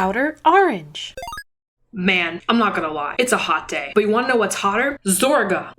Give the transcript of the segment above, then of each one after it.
OuterOrange. Man, I'm not gonna lie, it's a hot day. But you wanna know what's hotter? Zorga.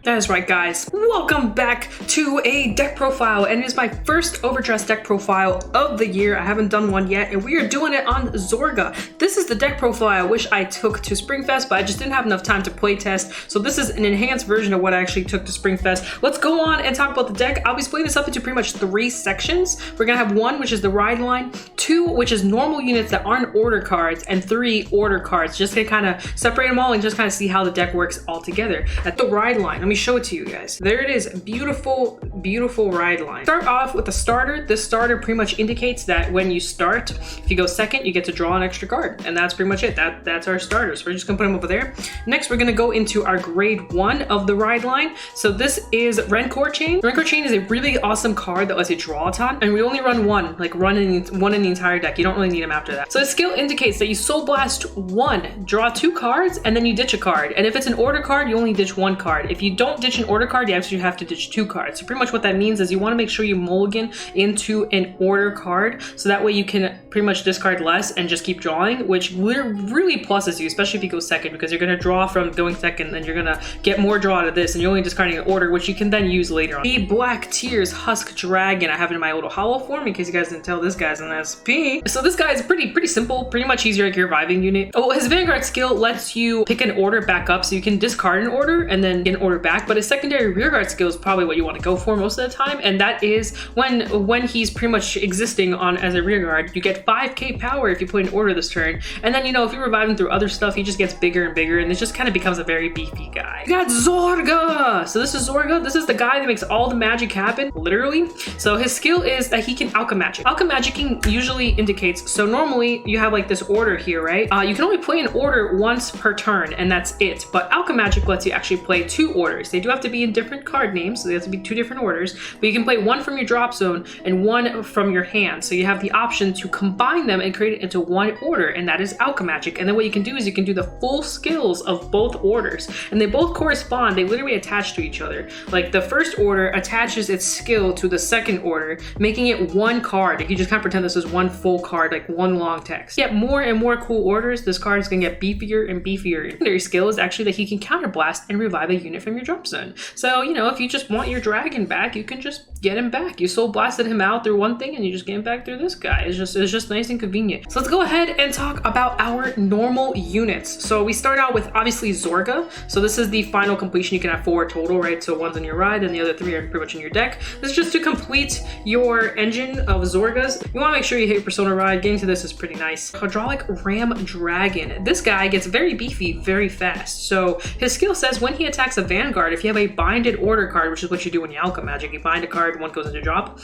That is right, guys. Welcome back to a deck profile, and it is my first overdress deck profile of the year. I haven't done one yet, and we are doing it on Zorga. This is the deck profile I wish I took to Springfest, but I just didn't have enough time to play test. So this is an enhanced version of what I actually took to Springfest. Let's go on and talk about the deck. I'll be splitting this up into pretty much 3 sections. We're gonna have 1, which is the Rideline, 2, which is normal units that aren't order cards, and 3 order cards. Just to kind of separate them all and just kind of see how the deck works all together. At the Rideline, let me show it to you guys. There it is, beautiful, beautiful Rideline. Start off with the starter. This starter pretty much indicates that when you start, if you go second, you get to draw an extra card, and that's pretty much it. That's our starter. So we're just gonna put them over there. Next, we're gonna go into our grade 1 of the Rideline. So this is Rancor Chain. Rancor Chain is a really awesome card that lets you draw a ton, and we only run one in the entire deck. You don't really need them after that. So the skill indicates that you Soul Blast 1, draw 2 cards, and then you ditch a card. And if it's an order card, you only ditch 1 card. If you don't ditch an order card, you actually have to ditch 2 cards. So pretty much what that means is you want to make sure you mulligan into an order card, so that way you can pretty much discard less and just keep drawing, which really pluses you, especially if you go second, because you're going to draw from going second, and you're going to get more draw out of this, and you're only discarding an order, which you can then use later on. The Black Tears Husk Dragon, I have it in my little hollow form, in case you guys didn't tell, this guy's an SP. So this guy is pretty simple, pretty much he's your reviving unit. Oh, his Vanguard skill lets you pick an order back up, so you can discard an order and then get an order back, but his secondary rearguard skill is probably what you want to go for most of the time, and that is when he's pretty much existing on as a rearguard, you get 5k power if you put an order this turn, and then, you know, if you're reviving through other stuff, he just gets bigger and bigger, and it just kind of becomes a very beefy guy. You got Zorga! So this is Zorga. This is the guy that makes all the magic happen, literally. So his skill is that he can Alchemagic. Alchemagicking usually indicates, so normally you have like this order here, right? You can only play an order once per turn, and that's it. But Alchemagic lets you actually play 2 orders. They do have to be in different card names, so they have to be 2 different orders, but you can play 1 from your drop zone and 1 from your hand. So you have the option to combine them and create it into 1 order, and that is Alchemagic. And then what you can do is you can do the full skills of both orders, and they both correspond. They literally attach to each other. Like the first order attaches its skill to the second order, making it 1 card. You just kind of pretend this is 1 full card, like 1 long text. Get more and more cool orders. This card is going to get beefier and beefier. Secondary skill is actually that he can counterblast and revive a unit from your drop zone. So, you know, if you just want your dragon back, you can just get him back. You Soul Blasted him out through one thing, and you just get him back through this guy. It's just nice and convenient. So let's go ahead and talk about our normal units. So we start out with obviously Zorga. So this is the final completion. You can have 4 total, right? So 1's in your ride, and the other 3 are pretty much in your deck. This is just to complete your engine of Zorgas. You want to make sure you hit your Persona ride. Getting to this is pretty nice. Hydrolic Ram Dragon. This guy gets very beefy very fast. So his skill says when he attacks a Vanguard, if you have a binded order card, which is what you do when you Alchemagic, you bind a card, 1 goes into drop,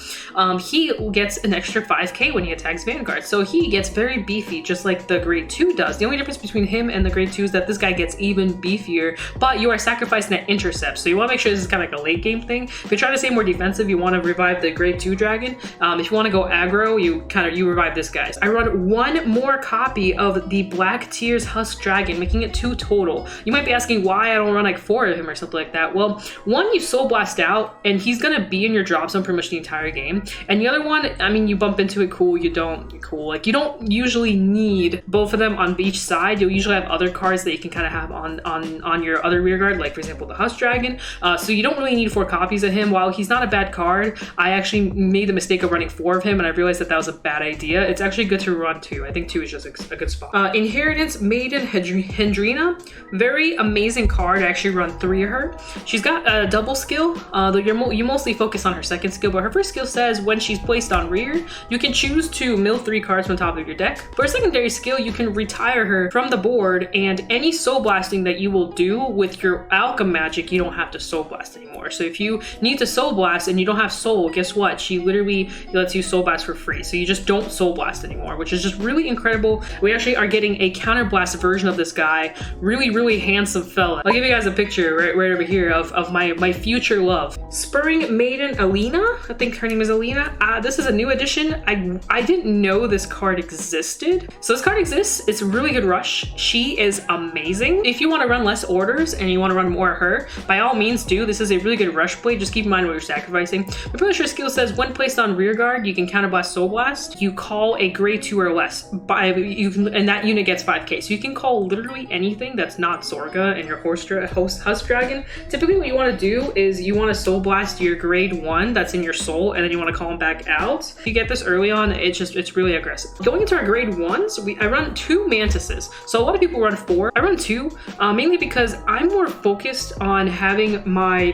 he gets an extra 5k when he attacks Vanguard. So he gets very beefy, just like the grade 2 does. The only difference between him and the grade 2 is that this guy gets even beefier, but you are sacrificing that intercept. So you want to make sure this is kind of like a late game thing. If you're trying to stay more defensive, you want to revive the grade 2 dragon. If you want to go aggro, you revive this guy. I run 1 more copy of the Black Tears Husk Dragon, making it 2 total. You might be asking why I don't run like 4 of him or something like that. Well, 1 you Soul Blast out, and he's gonna be in your drop zone pretty much the entire game. And the other one, I mean, you bump into it, cool. You don't, cool. Like, you don't usually need both of them on each side. You'll usually have other cards that you can kind of have on your other rear guard, like for example the Husk Dragon. So you don't really need 4 copies of him. While he's not a bad card, I actually made the mistake of running 4 of him, and I realized that was a bad idea. It's actually good to run 2. I think 2 is just a good spot. Inheritance Maiden Hendrina, very amazing card. I actually run 3 of her. She's got a double skill. You mostly focus on her second skill, but her first skill says when she's placed on rear, you can choose to mill 3 cards from top of your deck. For a secondary skill, you can retire her from the board, and any Soul Blasting that you will do with your Alchemagic, you don't have to Soul Blast anymore. So if you need to Soul Blast and you don't have Soul, guess what? She literally lets you Soul Blast for free. So you just don't Soul Blast anymore, which is just really incredible. We actually are getting a counterblast version of this guy. Really handsome fella. I'll give you guys a picture right over here of my future love. Spurring Maiden Ellenia. I think her name is Ellenia. This is a new addition. I didn't know this card existed. So this card exists. It's a really good rush. She is amazing. If you want to run less orders and you want to run more of her, by all means do. This is a really good rush play. Just keep in mind what you're sacrificing. The pretty much your skill says when placed on rear guard, you can counterblast Soul Blast. You call a grade 2 or less. And that unit gets 5k. So you can call literally anything that's not Zorga and your Husk Dragon. Typically what you want to do is you want to Soul Blast your grade 1 that's in your soul, and then you want to call them back out. If you get this early on, it's really aggressive. Going into our grade 1s, I run 2 Mantises. So a lot of people run 4. I run 2, mainly because I'm more focused on having my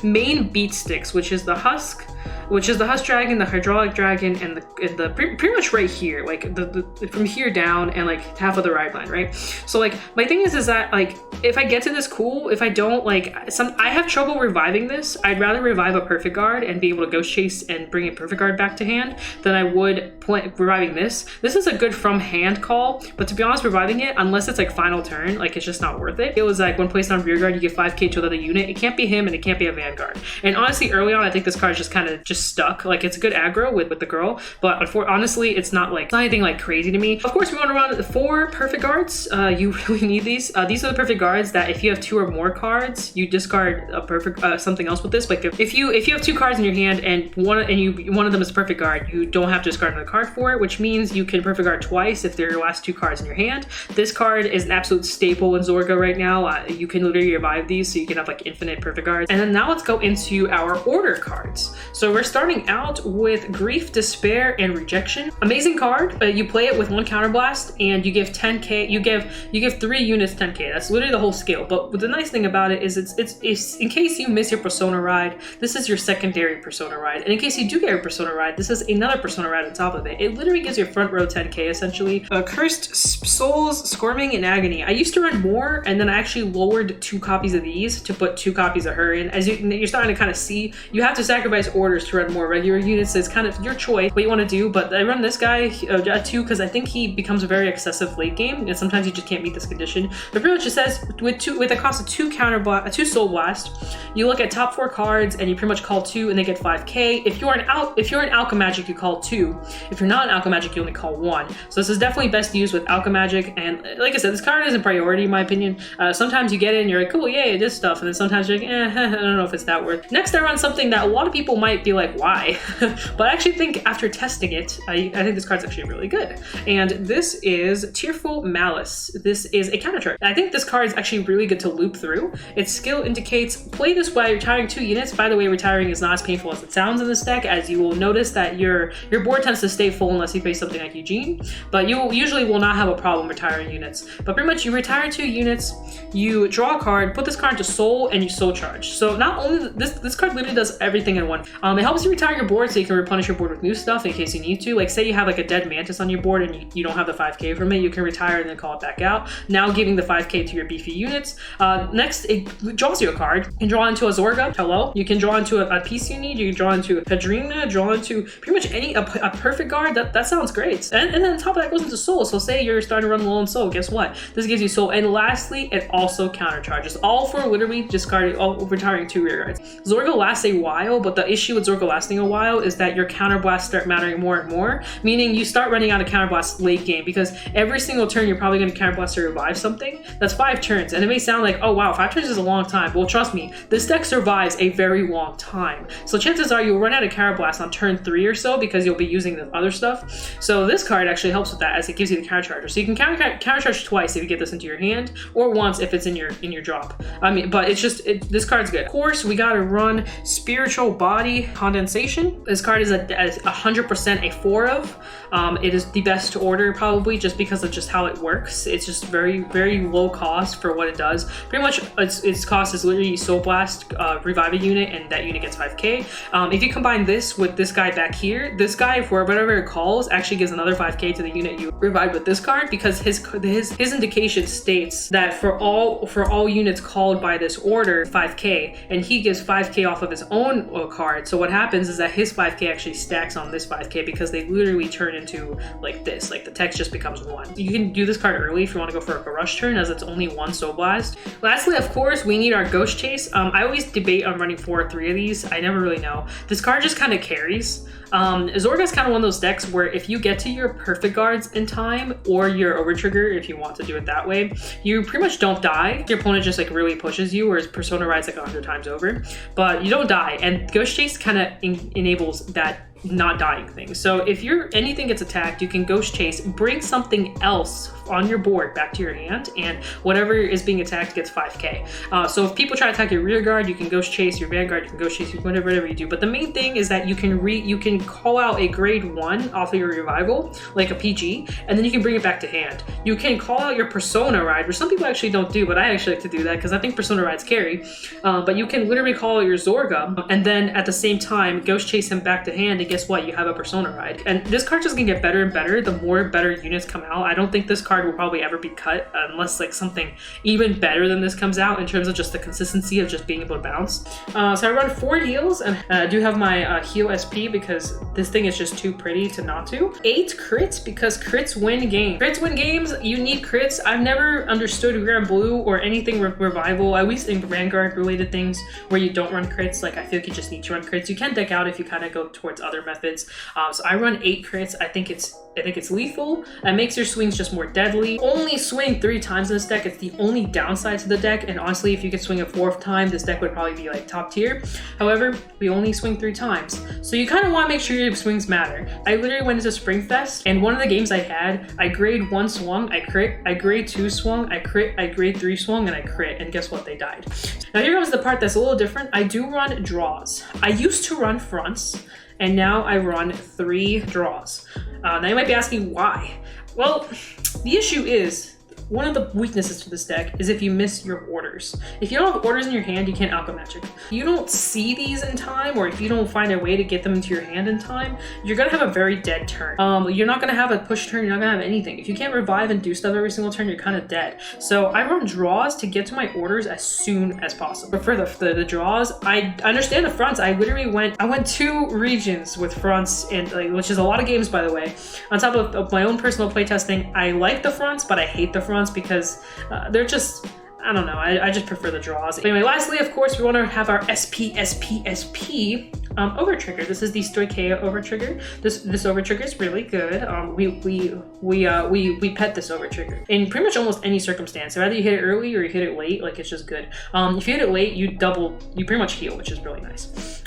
main beat sticks, which is the Husk Dragon, the Hydrolic Dragon, and the pretty much right here, like the from here down, and like half of the Rideline, right? So like my thing is that like if I get to this, cool. If I don't, like I have trouble reviving this. I'd rather revive a Perfect Guard and be able to Ghost Chase and bring a Perfect Guard back to hand than I would reviving this. This is a good from hand call, but to be honest, reviving it, unless it's like final turn, like it's just not worth it. It was like when placed on rear guard, you get 5k to another unit. It can't be him and it can't be a Vanguard. And honestly, early on, I think this card is just kind of stuck. Like it's a good aggro with the girl, but honestly, it's not anything like crazy to me. Of course, we want to run 4 Perfect Guards. You really need these. These are the Perfect Guards that if you have 2 or more cards, you discard a perfect something else with this. Like if you have 2 cards in your hand and one of them is Perfect Guard, you don't have to discard another card for it, which means you can Perfect Guard twice if they're your last 2 cards in your hand. This card is an absolute staple in Zorga right now. You can literally revive these, so you can have like infinite Perfect Guards. And then now let's go into our order cards. So we're starting out with Grief, Despair, and Rejection. Amazing card. You play it with 1 counterblast and you give 10k. You give 3 units 10k. That's literally the whole skill. But the nice thing about it is it's in case you miss your Persona ride, this is your secondary Persona ride. And in case you do get your Persona ride, this is another Persona ride on top of it. It literally gives you front row 10k essentially. Cursed Souls, Squirming, and Agony. I used to run more, and then I actually lowered 2 copies of these to put 2 copies of her in. As you're starting to kind of see, you have to sacrifice orders to run more regular units. So it's kind of your choice what you want to do. But I run this guy at 2 because I think he becomes a very excessive late game, and sometimes you just can't meet this condition. But pretty much it says with a cost of 2 Soul Blast, you look at top 4 cards and you pretty much call 2 and they get 5k. If you're an Alchemagic, you call 2. If you're not an Alchemagic, you only call 1. So this is definitely best used with Alchemagic. And like I said, this card isn't priority in my opinion. Sometimes you get it and you're like, cool, yay, this stuff, and then sometimes you're like, I don't know if it's that worth. Next, I run something that a lot of people might be like, why? But I actually think after testing it, I think this card's actually really good. And this is Tearful Malice. This is a counter charge. I think this card is actually really good to loop through. Its skill indicates play this while retiring 2 units. By the way, retiring is not as painful as it sounds in this deck, as you will notice that your board tends to stay full unless you face something like Eugene, but you usually will not have a problem retiring units. But pretty much you retire 2 units, you draw a card, put this card into soul, and you soul charge. So not only this card literally does everything in one. It helps you retire your board so you can replenish your board with new stuff in case you need to. Like say you have like a dead Mantis on your board and you don't have the 5k from it, you can retire and then call it back out, now giving the 5k to your beefy units. Next, it draws you a card. You can draw into a Zorga. Hello. You can draw into a piece you need. You can draw into Hendrina, draw into pretty much a Perfect Guard. That sounds great. And then on top of that goes into soul. So say you're starting to run low on soul, guess what? This gives you soul. And lastly, it also counter charges. All for literally discarding, retiring 2 rear guards. Zorga lasts a while, but the issue with Zorga lasting a while is that your counterblasts start mattering more and more, meaning you start running out of counterblasts late game, because every single turn you're probably going to counterblast to revive something. That's 5 turns, and it may sound like, oh wow, 5 turns is a long time. Well, trust me, this deck survives a very long time. So chances are you'll run out of counterblast on turn 3 or so because you'll be using the other stuff. So this card actually helps with that, as it gives you the counter charger. So you can counter charge twice if you get this into your hand, or once if it's in your drop. I mean, but it's just this card's good. Of course, we got to run Spiritual Body Condensation. This card is 100% a 4 of. It is the best to order probably just because of just how it works. It's just very, very low cost for what it does. Pretty much its cost is literally Soul Blast, revive a unit, and that unit gets 5k. If you combine this with this guy back here, this guy, for whatever it calls, actually gives another 5k to the unit you revived with this card, because his indication states that for all units called by this order, 5k, and he gives 5k off of his own card. So So what happens is that his 5k actually stacks on this 5k because they literally turn into like this, like the text just becomes 1. You can do this card early if you want to go for like a rush turn, as it's only 1 Soul Blast. Lastly, of course, we need our Ghost Chase. I always debate on running 4 or 3 of these. I never really know. This card just kind of carries. Zorga is kind of one of those decks where if you get to your perfect guards in time, or your overtrigger if you want to do it that way, you pretty much don't die. Your opponent just like really pushes you, whereas Persona rides like 100 times over, but you don't die. And Ghost Chase kind of enables that not dying thing. So if anything gets attacked, you can Ghost Chase, bring something else on your board back to your hand, and whatever is being attacked gets 5k. So if people try to attack your rear guard, you can Ghost Chase your Vanguard, you can Ghost Chase whatever you do. But the main thing is that you can call out a grade 1 off of your revival, like a PG, and then you can bring it back to hand. You can call out your Persona ride, which some people actually don't do, but I actually like to do that because I think Persona rides carry. But you can literally call out your Zorga, and then at the same time Ghost Chase him back to hand, and guess what? You have a Persona ride. And this card just gonna get better and better the more better units come out. I don't think this card will probably ever be cut unless like something even better than this comes out in terms of just the consistency of just being able to bounce. So I run 4 heals, and I do have my heal SP because this thing is just too pretty to not do. 8 crits because crits win games. Crits win games, you need crits. I've never understood rare and blue or anything revival. I always think Vanguard related things where you don't run crits, like I feel like you just need to run crits. You can deck out if you kind of go towards other methods. So I run 8 crits. I think it's lethal. It makes your swings just more deadly. Only swing 3 times in this deck. It's the only downside to the deck, and honestly, if you could swing a 4th time, this deck would probably be like top tier. However, we only swing 3 times, so you kind of want to make sure your swings matter. I literally went into Springfest, and one of the games I had, I grade 1 swung, I crit, I grade 2 swung, I crit, I grade 3 swung, and I crit, and guess what? They died. Now here comes the part that's a little different. I do run draws. I used to run fronts, and now I run 3 draws. Now you might be asking why. Well, the issue is, one of the weaknesses to this deck is if you miss your orders. If you don't have orders in your hand, you can't Alchemagic. If you don't see these in time, or if you don't find a way to get them into your hand in time, you're gonna have a very dead turn. You're not gonna have a push turn, you're not gonna have anything. If you can't revive and do stuff every single turn, you're kind of dead. So I run draws to get to my orders as soon as possible. But for the draws, I understand the fronts. I went 2 regions with fronts, and which is a lot of games, by the way. On top of my own personal playtesting, I like the fronts, but I hate the fronts because they're just, I don't know, I just prefer the draws. Anyway, lastly, of course, we want to have our SP overtrigger. This is the Stoicheia overtrigger. This overtrigger is really good. We pet this overtrigger in pretty much almost any circumstance. So either you hit it early or you hit it late, like it's just good. If you hit it late, you pretty much heal, which is really nice.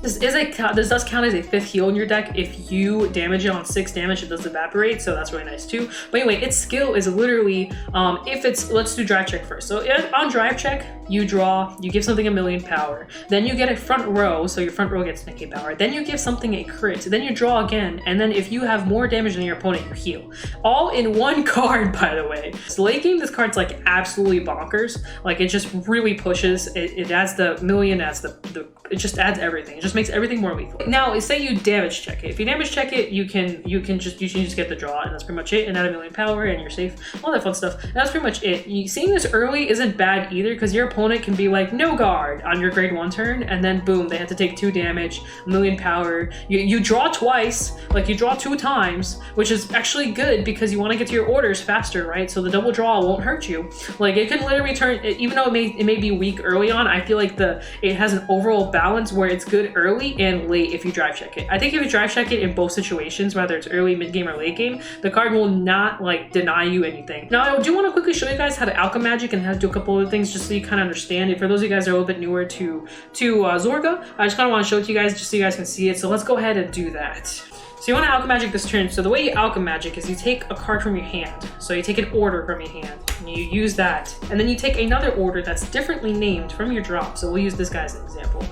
This does count as a 5th heal in your deck. If you damage it on 6 damage, it does evaporate, so that's really nice too. But anyway, its skill is literally, let's do drive check first. So on drive check, you draw, you give something 1,000,000 power. Then you get a front row, so your front row gets 10k power. Then you give something a crit. Then you draw again, and then if you have more damage than your opponent, you heal. All in one card, by the way. So late game, this card's like absolutely bonkers. Like it just really pushes. It adds the 1,000,000, it just adds everything. It just makes everything more lethal. Now, say you damage check it. If you damage check it, you can just get the draw, and that's pretty much it. And add 1,000,000 power, and you're safe. All that fun stuff. And that's pretty much it. Seeing this early isn't bad either, because your opponent can be like no guard on your grade 1 turn, and then boom, they have to take 2 damage, 1,000,000 power. You draw twice, like you draw 2 times, which is actually good because you want to get to your orders faster, right? So the double draw won't hurt you. Like it can literally turn, even though it may be weak early on, I feel like it has an overall balance where it's good early and late if you drive check it. I think if you drive check it in both situations, whether it's early, mid game, or late game, the card will not like deny you anything. Now I do want to quickly show you guys how to Alchemagic and how to do a couple other things just so you kind of understand it. For those of you guys that are a little bit newer to Zorga, I just kind of want to show it to you guys just so you guys can see it. So let's go ahead and do that. So you want to Alchemagic this turn. So the way you Alchemagic is you take a card from your hand. So you take an order from your hand, and you use that. And then you take another order that's differently named from your drop. So we'll use this guy as an example.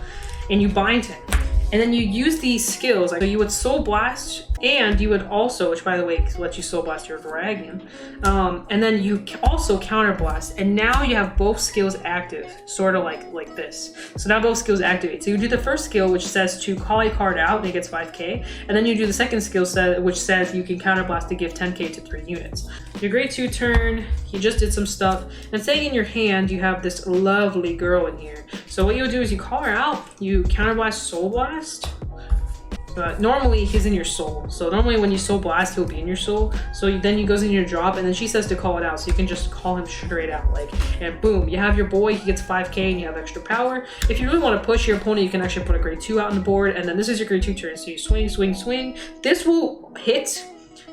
And you bind him. and then you use these skills. Like, so you would Soul Blast, and you would also, which by the way lets you Soul Blast your dragon, and then you also Counter Blast, and now you have both skills active, sort of like this. So now both skills activate. So you do the first skill, which says to call a card out, and it gets 5k, and then you do the second skill set, which says you can Counter Blast to give 10k to 3 units. Your grade 2 turn, you just did some stuff, and saying in your hand you have this lovely girl in here. So what you'll do is you call her out, you Counter Blast Soul Blast. Normally he's in your soul, so normally when you Soul Blast he'll be in your soul, so then he goes in your drop, and then she says to call it out, so you can just call him straight out, like, and boom, you have your boy, he gets 5k and you have extra power. If you really want to push your opponent, you can actually put a grade 2 out on the board, and then this is your grade 2 turn, so you swing, swing, swing. This will hit.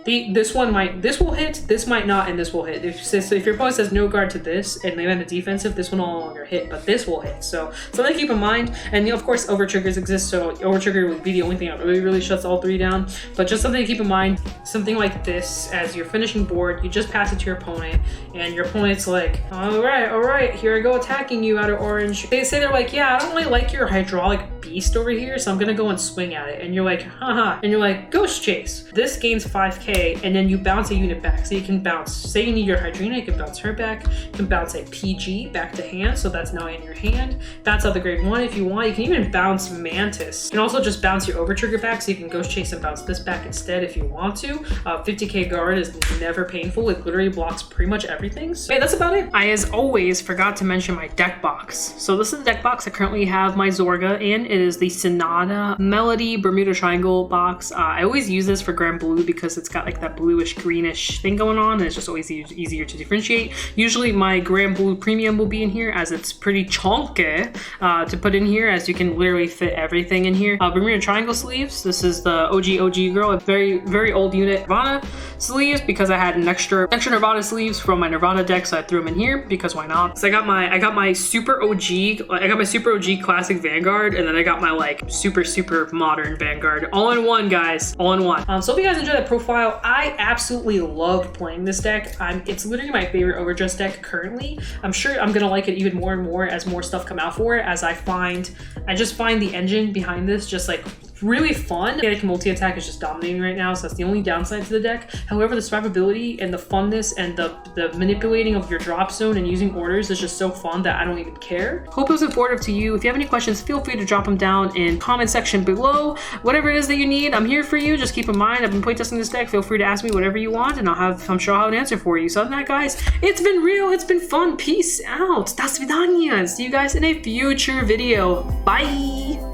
This will hit, this might not, and this will hit. If your opponent says no guard to this and they went the defensive, this will no longer hit, but this will hit. So something to keep in mind. And of course, overtriggers exist, so overtrigger would be the only thing that really shuts all 3 down. But just something to keep in mind, something like this, as you're finishing board, you just pass it to your opponent, and your opponent's like, all right, here I go attacking you, OuterOrange. They say they're like, yeah, I don't really like your hydraulic beast over here, so I'm gonna go and swing at it. And you're like, haha, and you're like, Ghost Chase. This gains 5k. And then you bounce a unit back. So you can bounce, say you need your Hendrina, you can bounce her back. You can bounce a PG back to hand, so that's now in your hand. Bounce out the grade 1 if you want. You can even bounce Mantis. You can also just bounce your overtrigger back, so you can Ghost Chase and bounce this back instead if you want to. 50k guard is never painful. It literally blocks pretty much everything. So yeah, that's about it. I, as always, forgot to mention my deck box. So this is the deck box I currently have my Zorga in. It is the Sonata Melody Bermuda Triangle box. I always use this for Grand Blue because it's got like that bluish greenish thing going on, and it's just always easier to differentiate. Usually my Grand Blue Premium will be in here, as it's pretty chunky to put in here, as you can literally fit everything in here. Bermuda Triangle sleeves. This is the OG girl, a very old unit. Nirvana sleeves, because I had an extra Nirvana sleeves from my Nirvana deck, so I threw them in here because why not? So I got my super OG classic Vanguard, and then I got my like super modern Vanguard, all in one, guys, all in one. So if you guys enjoyed that profile, I absolutely loved playing this deck. It's literally my favorite overdress deck currently. I'm sure I'm gonna like it even more and more as more stuff come out for it, as I just find the engine behind this just like really fun. Kinetic multi-attack is just dominating right now, so that's the only downside to the deck. However, the survivability and the funness and the manipulating of your drop zone and using orders is just so fun that I don't even care. Hope it was informative to you. If you have any questions, feel free to drop them down in comment section below. Whatever it is that you need, I'm here for you. Just keep in mind, I've been playtesting this deck. Feel free to ask me whatever you want, and I'm sure I'll have an answer for you. So other than that, guys, it's been real, it's been fun. Peace out. Das vidaniya. See you guys in a future video. Bye.